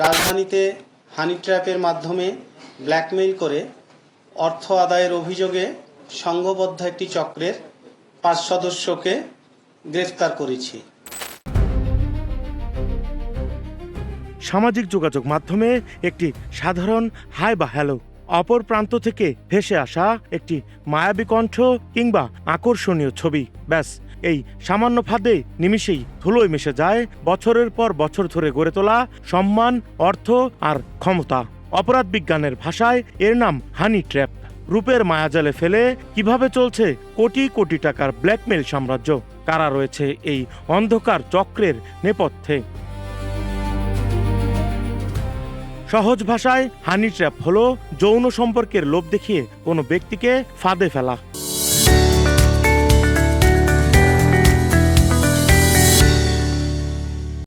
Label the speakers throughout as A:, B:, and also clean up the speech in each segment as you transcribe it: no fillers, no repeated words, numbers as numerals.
A: রাজধানীতে হানি ট্র্যাপের মাধ্যমে ব্ল্যাকমেইল করে অর্থ আদায়ের অভিযোগে সংঘবদ্ধ একটি চক্রের 5 সদস্যকে গ্রেফতার করেছি।
B: সামাজিক যোগাযোগ মাধ্যমে একটি সাধারণ হাই বা হ্যালো, অপর প্রান্ত থেকে ভেসে আসা একটি মায়াবী কণ্ঠ কিংবা আকর্ষণীয় ছবি, ব্যাস এই সামান্য ফাঁদে নিমিষেই ধুলোয় মিশে যায় বছরের পর বছর ধরে গড়ে তোলা সম্মান, অর্থ আর ক্ষমতা। অপরাধ বিজ্ঞানের ভাষায় এর নাম হানি ট্র্যাপ। রূপের মায়াজালে ফেলে কিভাবে চলছে কোটি কোটি টাকার ব্ল্যাকমেল সাম্রাজ্য, কারা রয়েছে এই অন্ধকার চক্রের নেপথ্যে। সহজ ভাষায় হানি ট্র্যাপ হলো যৌন সম্পর্কের লোভ দেখিয়ে কোনো ব্যক্তিকে ফাঁদে ফেলা।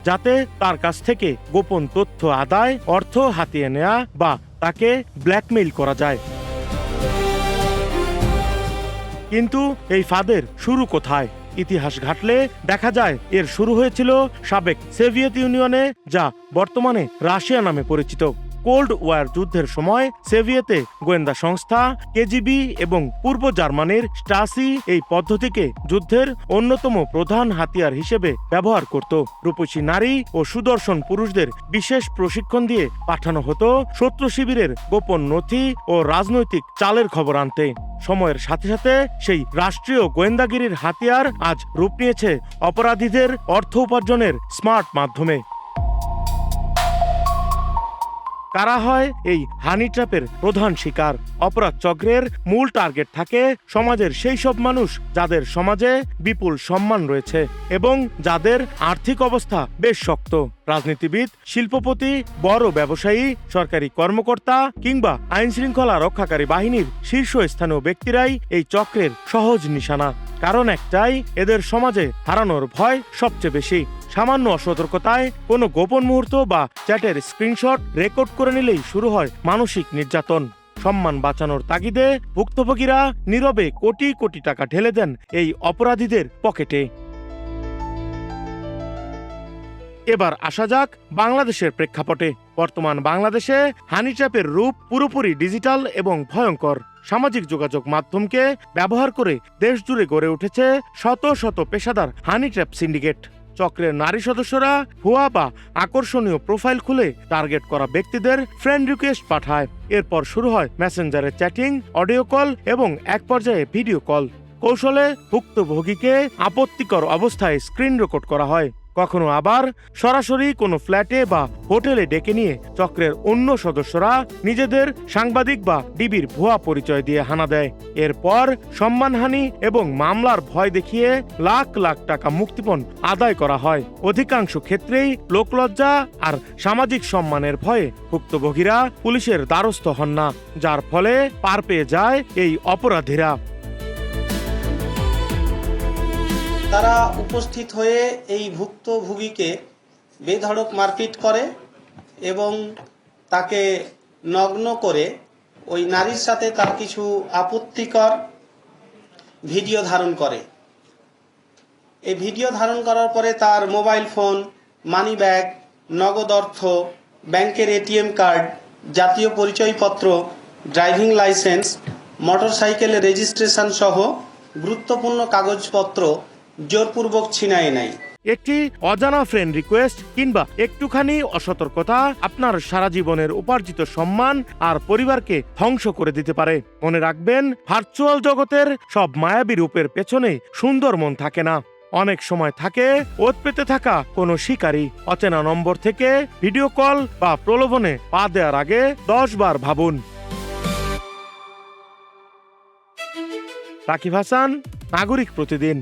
B: যাতে তার কাছ থেকে গোপন তথ্য আদায়, অর্থ হাতিয়ে নেওয়া বা তাকে ব্ল্যাকমেইল করা যায়। কিন্তু এই ফাঁদের শুরু কোথায়? ইতিহাস ঘাটলে দেখা যায় এর শুরু হয়েছিল সাবেক সোভিয়েত ইউনিয়নে, যা বর্তমানে রাশিয়া নামে পরিচিত। কোল্ড ওয়ার যুদ্ধের সময় সোভিয়েতে গোয়েন্দা সংস্থা কেজিবি এবং পূর্ব জার্মানির স্টাসি এই পদ্ধতিকে যুদ্ধের অন্যতম প্রধান হাতিয়ার হিসেবে ব্যবহার করত। রূপসী নারী ও সুদর্শন পুরুষদের বিশেষ প্রশিক্ষণ দিয়ে পাঠানো হতো শত্রু শিবিরের গোপন নথি ও রাজনৈতিক চালের খবর আনতে। সময়ের সাথে সাথে সেই রাষ্ট্রীয় গোয়েন্দাগিরির হাতিয়ার আজ রূপ নিয়েছে অপরাধীদের অর্থ উপার্জনের স্মার্ট মাধ্যমে। কারা হয় এই হানি ট্র্যাপের প্রধান শিকার? অপরাধ চক্রের মূল টার্গেট থাকে সমাজের সেই সব মানুষ যাদের সমাজে বিপুল সম্মান রয়েছে এবং যাদের আর্থিক অবস্থা বেশ শক্ত। রাজনীতিবিদ, শিল্পপতি, বড় ব্যবসায়ী, সরকারি কর্মকর্তা কিংবা আইন শৃঙ্খলা রক্ষাকারী বাহিনীর শীর্ষস্থানীয় ব্যক্তিরাই এই চক্রের সহজ নিশানা। কারণ একটাই, এদের সমাজে হারানোর ভয় সবচেয়ে বেশি। সামান্য অসতর্কতায় কোনো গোপন মুহূর্ত বা চ্যাটের স্ক্রিনশট রেকর্ড করে নিলেই শুরু হয় মানসিক নির্যাতন। সম্মান বাঁচানোর তাগিদে ভুক্তভোগীরা নীরবে কোটি কোটি টাকা ঢেলে দেন এই অপরাধীদের পকেটে। এবার আসা যাক বাংলাদেশের প্রেক্ষাপটে। বর্তমান বাংলাদেশে হানি ট্র্যাপের রূপ পুরোপুরি ডিজিটাল এবং ভয়ঙ্কর। সামাজিক যোগাযোগ মাধ্যমকে ব্যবহার করে দেশজুড়ে গড়ে উঠেছে শত শত পেশাদার হানি ট্র্যাপ সিন্ডিকেট। চক্রের নারী সদস্যরা ভুয়া বা আকর্ষণীয় প্রোফাইল খুলে টার্গেট করা ব্যক্তিদের ফ্রেন্ড রিকোয়েস্ট পাঠায়। এরপর শুরু হয় মেসেঞ্জারে চ্যাটিং, অডিও কল এবং এক পর্যায়ে ভিডিও কল। কৌশলে ভুক্তভোগীকে আপত্তিকর অবস্থায় স্ক্রিন রেকর্ড করা হয়। কখনো আবার সরাসরি কোনো ফ্ল্যাটে বা হোটেলে ডেকে নিয়ে চক্রের অন্য সদস্যরা নিজেদের সাংবাদিক বা ডিবির ভুয়া পরিচয় দিয়ে হানা দেয়। এরপর সম্মানহানি এবং মামলার ভয় দেখিয়ে লাখ লাখ টাকা মুক্তিপণ আদায় করা হয়। অধিকাংশ ক্ষেত্রেই লোকলজ্জা আর সামাজিক সম্মানের ভয়ে ভুক্তভোগীরা পুলিশের দ্বারস্থ হন না, যার ফলে পার পেয়ে যায় এই অপরাধীরা।
A: তারা উপস্থিত হয়ে এই ভুক্তভোগীকে বেধড়ক মারপিট করে এবং তাকে নগ্ন করে ওই নারীর সাথে তার কিছু আপত্তিকর ভিডিও ধারণ করে। এই ভিডিও ধারণ করার পরে তার মোবাইল ফোন, মানি ব্যাগ, নগদ অর্থ, ব্যাংকের এটিএম কার্ড, জাতীয় পরিচয়পত্র, ড্রাইভিং লাইসেন্স, মোটরসাইকেলের রেজিস্ট্রেশন সহ গুরুত্বপূর্ণ কাগজপত্র জোরপূর্বক ছিনায় নেয়।
B: একটি অজানা ফ্রেন্ড রিকোয়েস্ট কিংবা একটুখানি অসতর্কতা আপনার সারা জীবনের উপার্জিত সম্মান আর পরিবারকে ধ্বংস করে দিতে পারে। মনে রাখবেন, ভার্চুয়াল জগতের সব মায়াবী রূপের পেছনে সুন্দর মন থাকে না। অনেক সময় থাকে ওত পেতে থাকা কোনো শিকারী। অচেনা নম্বর থেকে ভিডিও কল বা প্রলোভনে পা দেওয়ার আগে 10 বার ভাবুন। রাকিব হাসান, নাগরিক প্রতিদিন।